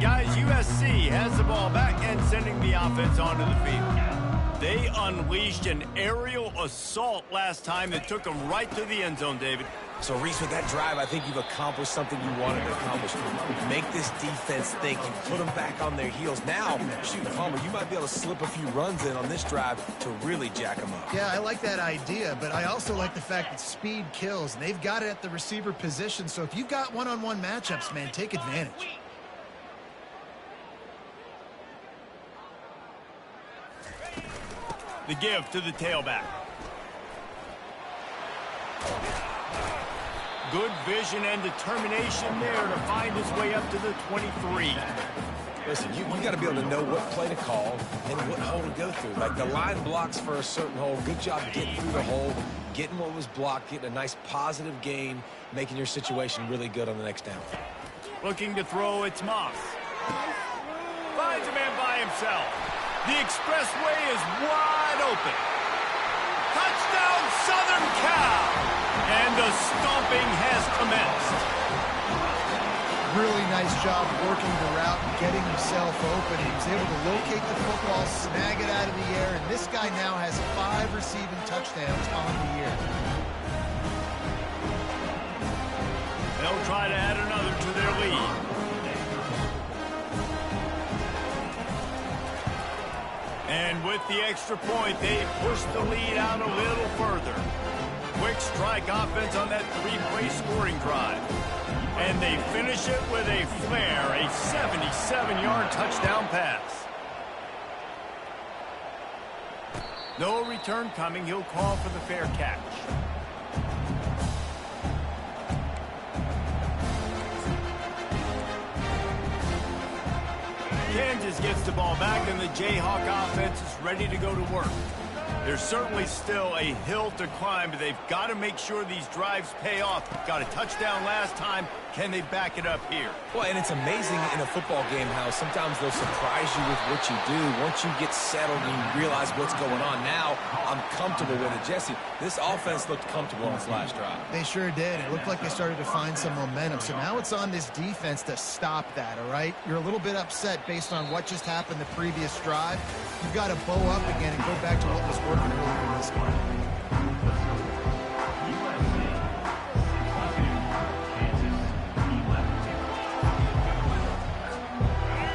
Guys, USC has the ball back and sending the offense onto the field. They unleashed an aerial assault last time that took them right to the end zone, David. So, Reese, with that drive, I think you've accomplished something you wanted to accomplish. Make this defense think. You put them back on their heels. Now, shoot, Palmer, you might be able to slip a few runs in on this drive to really jack them up. Yeah, I like that idea, but I also like the fact that speed kills. And they've got it at the receiver position, so if you've got one-on-one matchups, man, take advantage. The give to the tailback. Good vision and determination there to find his way up to the 23. Listen, you got to be able to know what play to call and what hole to go through. Like the line blocks for a certain hole. Good job getting through the hole, getting what was blocked, getting a nice positive gain, making your situation really good on the next down. Looking to throw, it's Moss. Finds a man by himself. The expressway is wide open. Touchdown, Southern Cal! And the stomping has commenced. Really nice job working the route and getting himself open. He was able to locate the football, snag it out of the air, and this guy now has 5 receiving touchdowns on the year. They'll try to add another to their lead. And with the extra point, they push the lead out a little further. Quick strike offense on that 3-play scoring drive. And they finish it with a flare, a 77-yard touchdown pass. No return coming. He'll call for the fair catch. Kansas gets the ball back, and the Jayhawk offense is ready to go to work. There's certainly still a hill to climb, but they've got to make sure these drives pay off. Got a touchdown last time. Can they back it up here? Well, and it's amazing in a football game how sometimes they'll surprise you with what you do. Once you get settled and you realize what's going on, now I'm comfortable with it. Jesse, this offense looked comfortable on its last drive. They sure did. It looked like they started to find some momentum. So now it's on this defense to stop that, all right? You're a little bit upset based on what just happened the previous drive. You've got to bow up again and go back to what was working really in this game.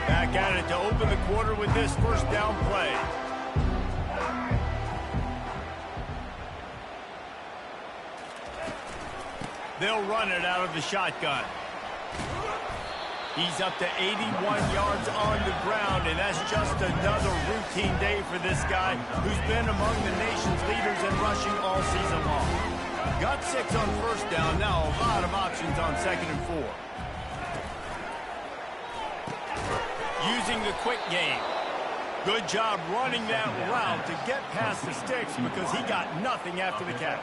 Back at it to open the quarter with this first down play. They'll run it out of the shotgun. He's up to 81 yards on the ground, and that's just another routine day for this guy who's been among the nation's leaders in rushing all season long. Got 6 on first down, now a lot of options on 2nd and 4. Using the quick game. Good job running that route to get past the sticks because he got nothing after the catch.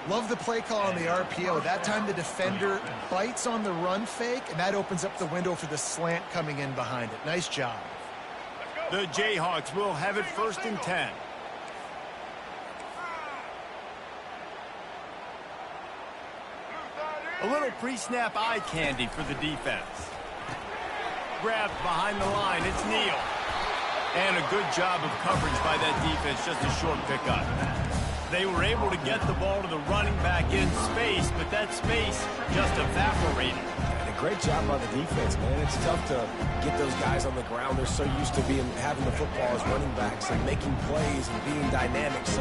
Love the play call on the RPO. That time the defender bites on the run fake, and that opens up the window for the slant coming in behind it. Nice job. The Jayhawks will have it 1st and 10. A little pre-snap eye candy for the defense. Grabbed behind the line. It's Neal. And a good job of coverage by that defense. Just a short pickup. They were able to get the ball to the running back in space, but that space just evaporated. Great job by the defense, man. It's tough to get those guys on the ground. They're so used to having the football as running backs and making plays and being dynamic. So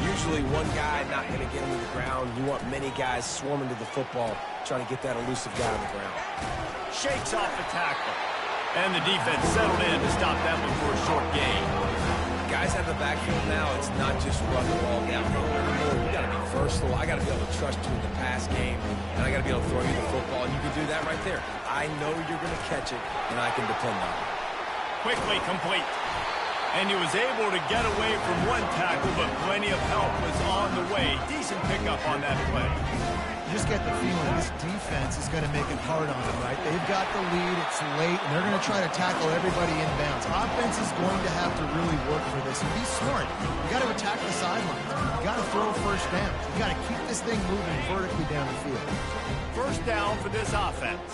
usually one guy not going to get him to the ground. You want many guys swarming to the football, trying to get that elusive guy on the ground. Shakes off the tackle. And the defense settled in to stop that one for a short gain. Guys have the backfield now. It's not just run the ball downhill anymore. You got to be versatile. I got to be able to trust you in the pass game, and I got to be able to throw you the football, and you can do that right there. I know you're going to catch it, and I can depend on it. Quickly complete. And he was able to get away from one tackle, but plenty of help was on the way. Decent pickup on that play. You just get the feeling this defense is going to make it hard on them, right? They've got the lead, it's late, and they're going to try to tackle everybody inbounds. Offense is going to have to really work for this. And be smart. You got to attack the sidelines. You got to throw first down. You got to keep this thing moving vertically down the field. First down for this offense.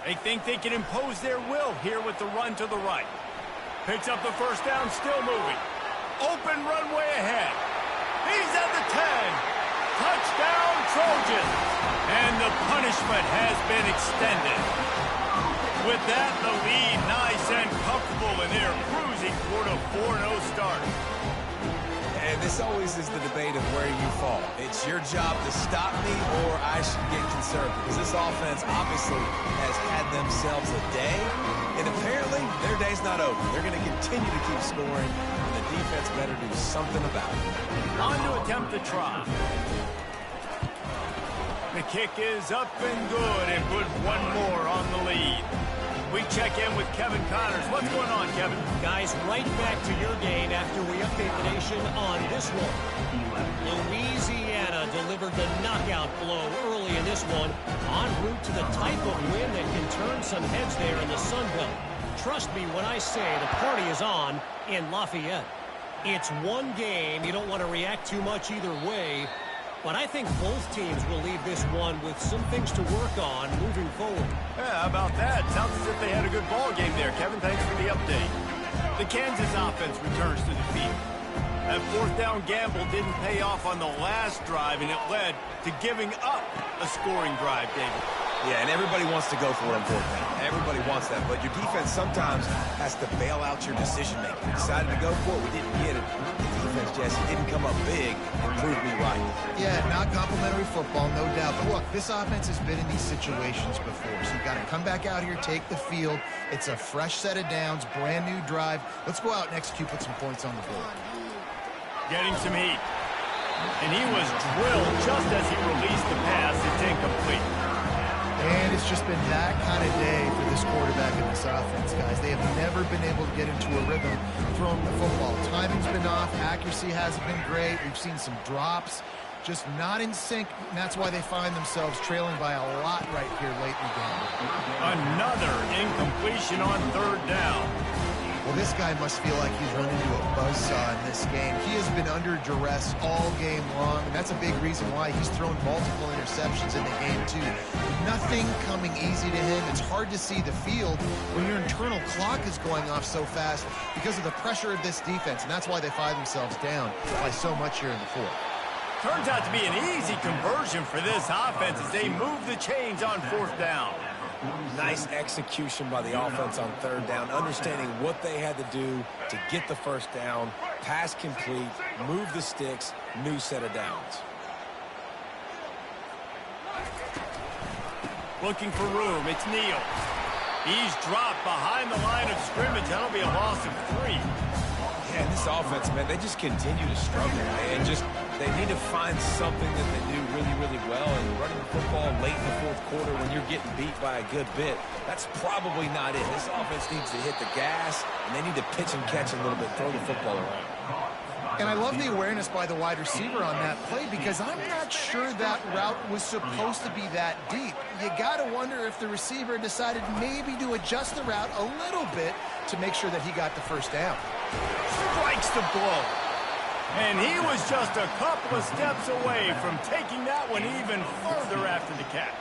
They think they can impose their will here with the run to the right. Picks up the first down, still moving. Open runway ahead. He's at the 10. Touchdown, Trojans. And the punishment has been extended. With that, the lead nice and comfortable, and they're cruising toward a 4-0 start. And this always is the debate of where you fall. It's your job to stop me, or I should get concerned. Because this offense obviously has had themselves a day, and apparently their day's not over. They're going to continue to keep scoring, and the defense better do something about it. On to attempt the try. The kick is up and good, and put one more on the lead. We check in with Kevin Connors. What's going on, Kevin? Guys, right back to your game after we update the nation on this one. Louisiana delivered the knockout blow early in this one, en route to the type of win that can turn some heads there in the Sun Belt. Trust me when I say the party is on in Lafayette. It's one game. You don't want to react too much either way. But I think both teams will leave this one with some things to work on moving forward. Yeah, how about that? Sounds as if they had a good ball game there. Kevin, thanks for the update. The Kansas offense returns to the field. That fourth down gamble didn't pay off on the last drive, and it led to giving up a scoring drive, David. Yeah, and everybody wants to go for it on fourth down. Everybody wants that, but your defense sometimes has to bail out your decision-making. We decided to go for it. We didn't get it. The defense, Jesse, didn't come up big and prove me right. Yeah, not complimentary football, no doubt. But look, this offense has been in these situations before, so you've got to come back out here, take the field. It's a fresh set of downs, brand new drive. Let's go out and execute, put some points on the board. Getting some heat. And he was drilled just as he released the pass. It's incomplete. And it's just been that kind of day for this quarterback and this offense, guys. They have never been able to get into a rhythm throwing the football. Timing's been off. Accuracy hasn't been great. We've seen some drops. Just not in sync, and that's why they find themselves trailing by a lot right here late in the game. Another incompletion on third down. Well, this guy must feel like he's run into a buzzsaw in this game. He has been under duress all game long, and that's a big reason why he's thrown multiple interceptions in the game, too. Nothing coming easy to him. It's hard to see the field when your internal clock is going off so fast because of the pressure of this defense, and that's why they find themselves down by so much here in the fourth. Turns out to be an easy conversion for this offense as they move the chains on fourth down. Nice execution by the offense on third down, understanding what they had to do to get the first down, pass complete, move the sticks, new set of downs. Looking for room, it's Neal. He's dropped behind the line of scrimmage. That'll be a loss of 3. Yeah, this offense, man, they just continue to struggle. And they need to find something that they do really, really well. And running the football late in the fourth quarter when you're getting beat by a good bit, that's probably not it. This offense needs to hit the gas, and they need to pitch and catch a little bit, throw the football around. And I love the awareness by the wide receiver on that play because I'm not sure that route was supposed to be that deep. You got to wonder if the receiver decided maybe to adjust the route a little bit to make sure that he got the first down. Strikes the blow. And he was just a couple of steps away from taking that one even further after the catch.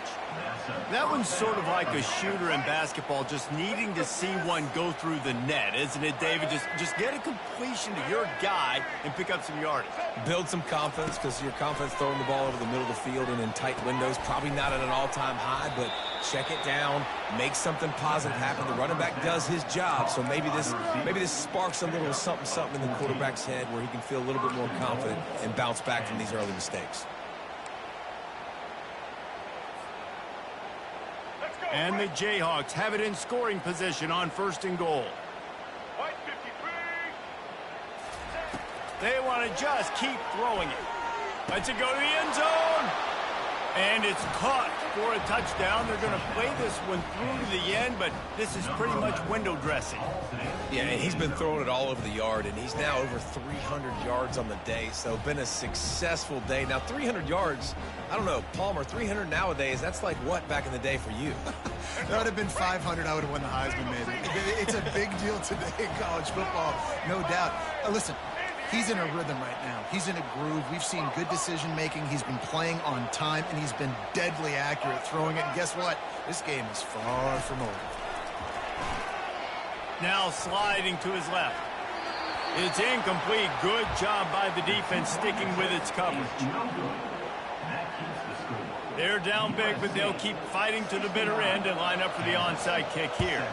That one's sort of like a shooter in basketball, just needing to see one go through the net, isn't it, David? Just get a completion to your guy and pick up some yardage. Build some confidence, because your confidence throwing the ball over the middle of the field and in tight windows, probably not at an all-time high, but check it down, make something positive happen. The running back does his job, so maybe this sparks a little something in the quarterback's head where he can feel a little bit more confident and bounce back from these early mistakes. And the Jayhawks have it in scoring position on 1st and goal. They want to just keep throwing it. Lets it go to the end zone. And it's caught for a touchdown. They're going to play this one through to the end, but this is pretty much window dressing. Yeah, and he's been throwing it all over the yard, and he's now over 300 yards on the day, so been a successful day. Now, 300 yards, I don't know, Palmer, 300 nowadays, that's like what back in the day for you? That would have been 500. I would have won the Heisman, maybe. It's a big deal today in college football, no doubt. Listen, he's in a rhythm right now. He's in a groove. We've seen good decision-making. He's been playing on time, and he's been deadly accurate throwing it. And guess what? This game is far from over. Now sliding to his left. It's incomplete. Good job by the defense sticking with its coverage. They're down big, but they'll keep fighting to the bitter end and line up for the onside kick here.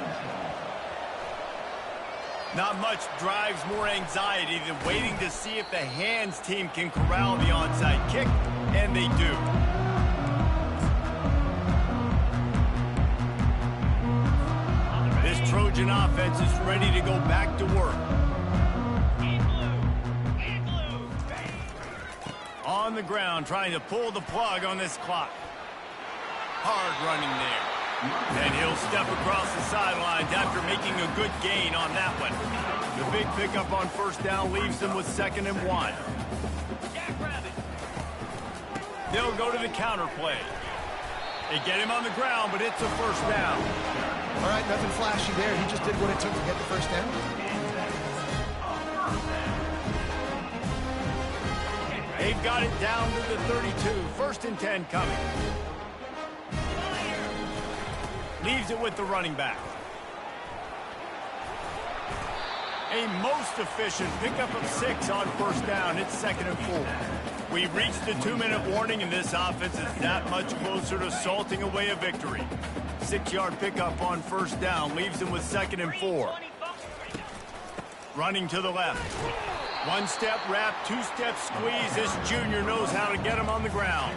Not much drives more anxiety than waiting to see if the hands team can corral the onside kick, and they do. This Trojan offense is ready to go back to work. On the ground, trying to pull the plug on this clock. Hard running there. And he'll step across the sidelines after making a good gain on that one. The big pickup on 1st down leaves them with 2nd and 1. They'll go to the counter play. They get him on the ground, but it's a 1st down. All right, nothing flashy there. He just did what it took to get the 1st down. They've got it down to the 32. 1st and 10 coming. Leaves it with the running back. A most efficient pickup of 6 on 1st down. It's 2nd and 4. We've reached the 2-minute warning, and this offense is that much closer to salting away a victory. 6-yard pickup on 1st down. Leaves them with 2nd and 4. Running to the left. 1-step wrap, 2-step squeeze. This junior knows how to get him on the ground.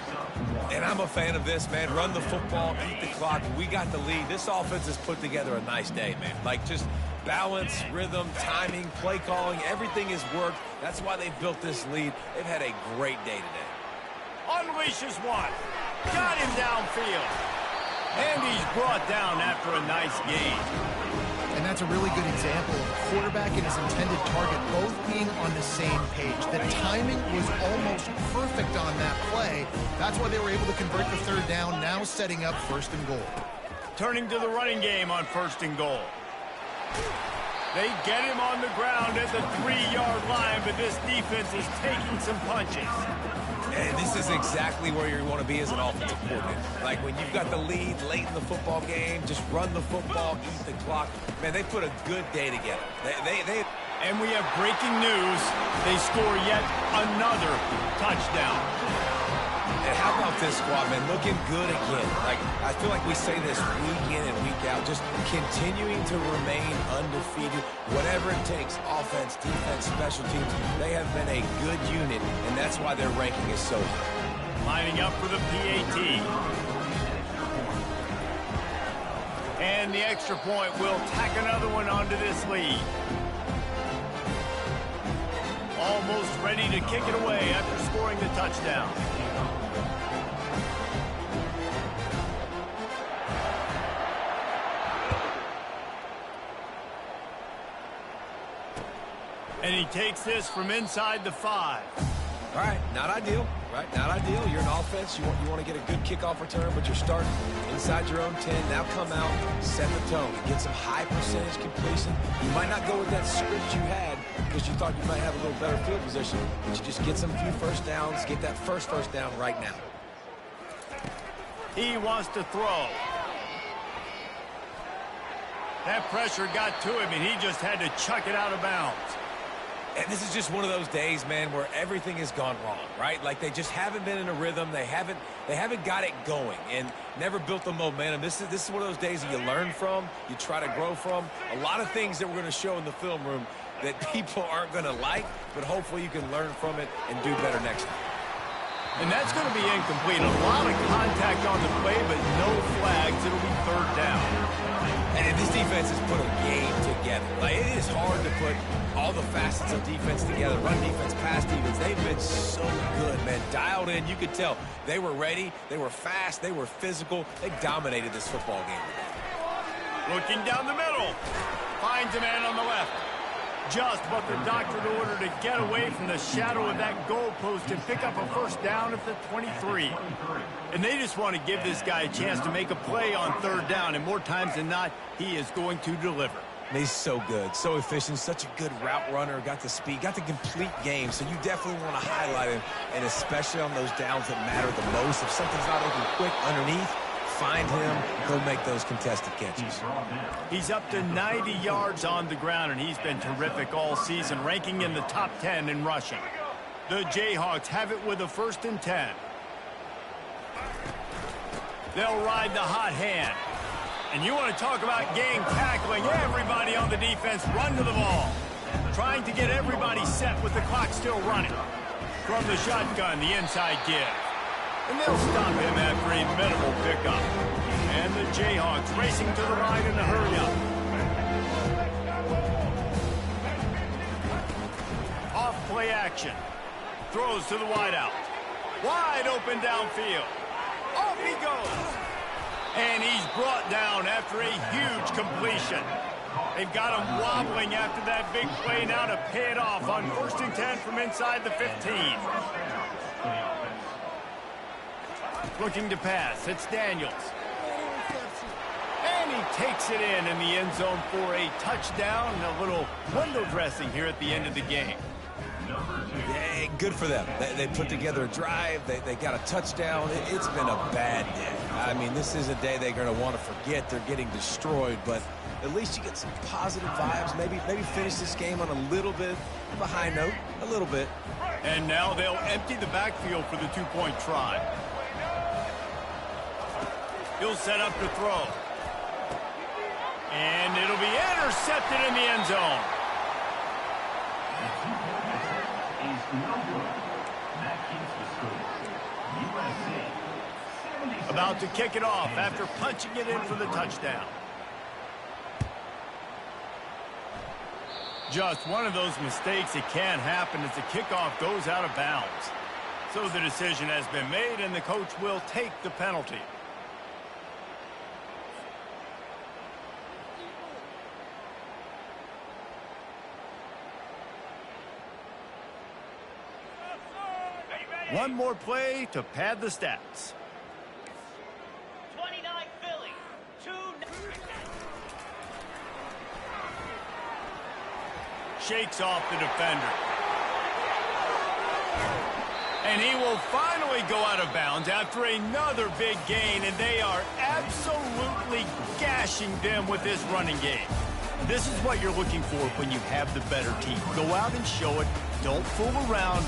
And I'm a fan of this, man. Run the football, eat the clock. We got the lead. This offense has put together a nice day, man. Like, just balance, rhythm, timing, play calling, everything has worked. That's why they've built this lead. They've had a great day today. Unleashes one. Got him downfield. And he's brought down after a nice gain. And that's a really good example of a quarterback and his intended target both being on the same page. The timing was almost perfect on that play. That's why they were able to convert the 3rd down, now setting up 1st and goal. Turning to the running game on 1st and goal. They get him on the ground at the 3-yard line, but this defense is taking some punches. And this is exactly where you want to be as an offensive coordinator. Like, when you've got the lead late in the football game, just run the football, eat the clock. Man, they put a good day together. And we have breaking news. They score yet another touchdown. And how about this squad, man? Looking good again. Like, I feel like we say this week in and week out, just continuing to remain undefeated. Whatever it takes, offense, defense, special teams, they have been a good unit, and that's why their ranking is so high. Lining up for the PAT. And the extra point will tack another one onto this lead. Almost ready to kick it away after scoring the touchdown. And he takes this from inside the 5. All right, not ideal, right? Not ideal. You're an offense. You want to get a good kickoff return, but you're starting inside your own 10. Now come out, set the tone, get some high percentage completion. You might not go with that script you had because you thought you might have a little better field position, but you just get some few first downs, get that first down right now. He wants to throw. That pressure got to him, and he just had to chuck it out of bounds. And this is just one of those days, man, where everything has gone wrong, right? Like they just haven't been in a rhythm. They haven't got it going and never built the momentum. This is one of those days that you learn from, you try to grow from. A lot of things that we're going to show in the film room that people aren't going to like, but hopefully you can learn from it and do better next time. And that's going to be incomplete. A lot of contact on the play, but no flags. It'll be 3rd down. And this defense has put a game together. Like, it is hard to put all the facets of defense together. Run defense, pass defense. They've been so good, man. Dialed in. You could tell they were ready. They were fast. They were physical. They dominated this football game. Looking down the middle. Finds a man on the left. Just what the doctor ordered to get away from the shadow of that goalpost and pick up a 1st down at the 23. And they just want to give this guy a chance to make a play on 3rd down, and more times than not, he is going to deliver. He's so good, so efficient, such a good route runner, got the speed, got the complete game, so you definitely want to highlight him, and especially on those downs that matter the most. If something's not open quick underneath, find him, he'll make those contested catches. He's up to 90 yards on the ground, and he's been terrific all season, ranking in the top 10 in rushing. The Jayhawks have it with a 1st and 10. They'll ride the hot hand. And you want to talk about gang tackling. Everybody on the defense run to the ball. Trying to get everybody set with the clock still running. From the shotgun, the inside give. And they'll stop him after a minimal pickup. And the Jayhawks racing to the line in a hurry-up. Off play action. Throws to the wideout. Wide open downfield. Off he goes. And he's brought down after a huge completion. They've got him wobbling after that big play now to pay it off on 1st and 10 from inside the 15. Looking to pass. It's Daniels. And he takes it in the end zone for a touchdown. A little window dressing here at the end of the game. Yeah, good for them. They put together a drive. They got a touchdown. It's been a bad day. I mean, this is a day they're going to want to forget. They're getting destroyed, but at least you get some positive vibes. Maybe finish this game on a little bit of a high note, a little bit. And now they'll empty the backfield for the 2-point try. He'll set up to throw. And it'll be intercepted in the end zone. About to kick it off after punching it in for the touchdown. Just one of those mistakes that can happen as the kickoff goes out of bounds. So the decision has been made, and the coach will take the penalty. One more play to pad the stats. 29 Philly, 2. Shakes off the defender. And he will finally go out of bounds after another big gain, and they are absolutely gashing them with this running game. This is what you're looking for when you have the better team. Go out and show it. Don't fool around.